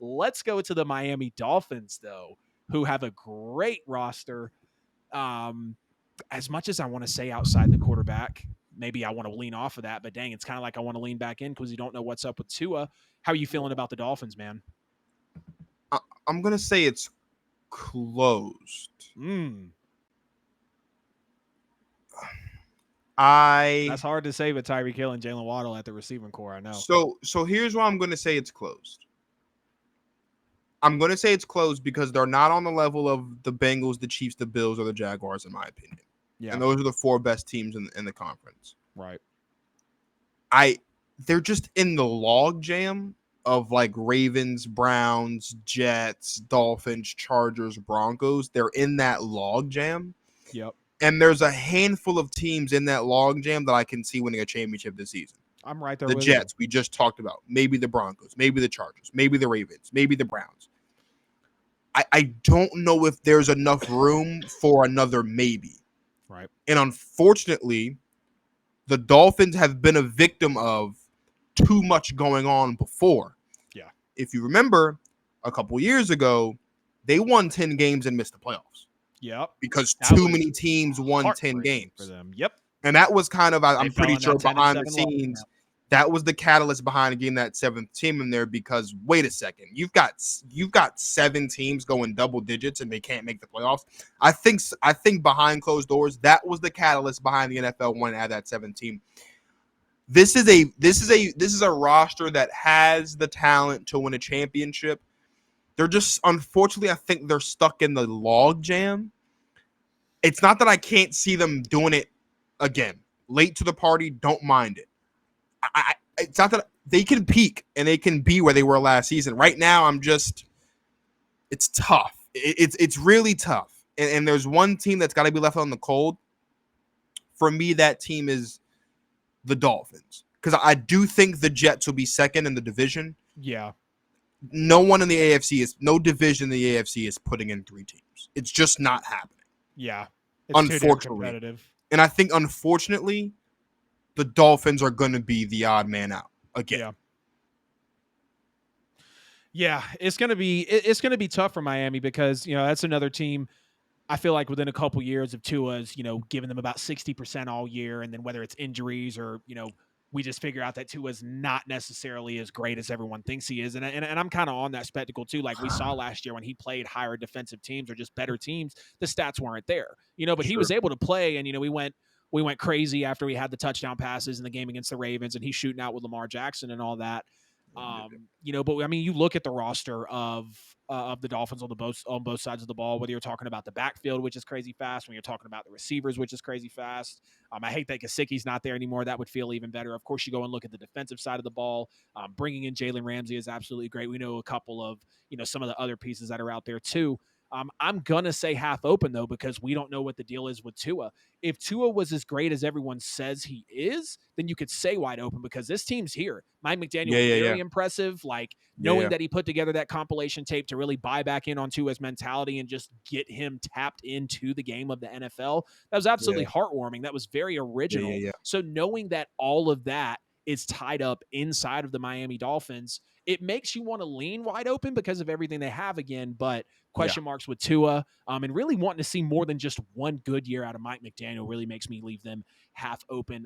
Let's go to the Miami Dolphins, though, who have a great roster. As much as I want to say outside the quarterback, maybe I want to lean off of that, but dang, it's kind of like I want to lean back in because you don't know what's up with Tua. How are you feeling about the Dolphins, man? I'm going to say it's closed. That's hard to say with Tyreek Hill and Jalen Waddle at the receiving core, I know. So here's why I'm going to say it's closed. I'm going to say it's closed because they're not on the level of the Bengals, the Chiefs, the Bills, or the Jaguars, in my opinion. Yeah. And those are the 4 best teams in the conference. Right. They're just in the log jam of like Ravens, Browns, Jets, Dolphins, Chargers, Broncos. They're in that log jam. Yep. And there's a handful of teams in that log jam that I can see winning a championship this season. I'm right there the with Jets, you. we just talked about. Maybe the Broncos, maybe the Chargers, maybe the Ravens, maybe the Browns. I don't know if there's enough room for another maybe. Right. And unfortunately, the Dolphins have been a victim of too much going on before. Yeah. If you remember, a couple years ago, they won 10 games and missed the playoffs. Yep. Because That too was many teams won 10 games for them. Yep. And that was kind of, I'm They fell pretty in sure, that 10 and behind the 7 loss. scenes, that was the catalyst behind getting that 7th team in there. Because wait a second, you've got 7 teams going double digits and they can't make the playoffs. I think behind closed doors, that was the catalyst behind the NFL wanting to add that 7th team. This is a roster that has the talent to win a championship. They're just, unfortunately, I think they're stuck in the log jam. It's not that I can't see them doing it again. Late to the party, don't mind it. It's not that they can peak and they can be where they were last season. Right now, it's tough. It's really tough. And there's one team that's got to be left on the cold. For me, that team is the Dolphins. Because I do think the Jets will be second in the division. Yeah. No one in the AFC no division in the AFC is putting in 3 teams. It's just not happening. Yeah. It's unfortunately. too damn competitive. And I think, unfortunately, the Dolphins are going to be the odd man out again. Yeah. Yeah, it's gonna be tough for Miami because that's another team. I feel like within a couple years of Tua's, giving them about 60% all year, and then whether it's injuries or we just figure out that Tua's not necessarily as great as everyone thinks he is, and I'm kind of on that spectacle too. Like we saw last year when he played higher defensive teams or just better teams, the stats weren't there, but he was able to play, and we went crazy after we had the touchdown passes in the game against the Ravens, and he's shooting out with Lamar Jackson and all that. But I mean, you look at the roster of the Dolphins on both sides of the ball, whether you're talking about the backfield, which is crazy fast, when you're talking about the receivers, which is crazy fast. I hate that Gesicki's not there anymore. That would feel even better. Of course, you go and look at the defensive side of the ball. Bringing in Jalen Ramsey is absolutely great. We know a couple of, some of the other pieces that are out there too. I'm going to say half open, though, because we don't know what the deal is with Tua. If Tua was as great as everyone says he is, then you could say wide open because this team's here. Mike McDaniel, very impressive. Like knowing that he put together that compilation tape to really buy back in on Tua's mentality and just get him tapped into the game of the NFL. That was absolutely heartwarming. That was very original. So knowing that all of that is tied up inside of the Miami Dolphins, it makes you want to lean wide open because of everything they have again, but question marks with Tua, and really wanting to see more than just one good year out of Mike McDaniel really makes me leave them half open.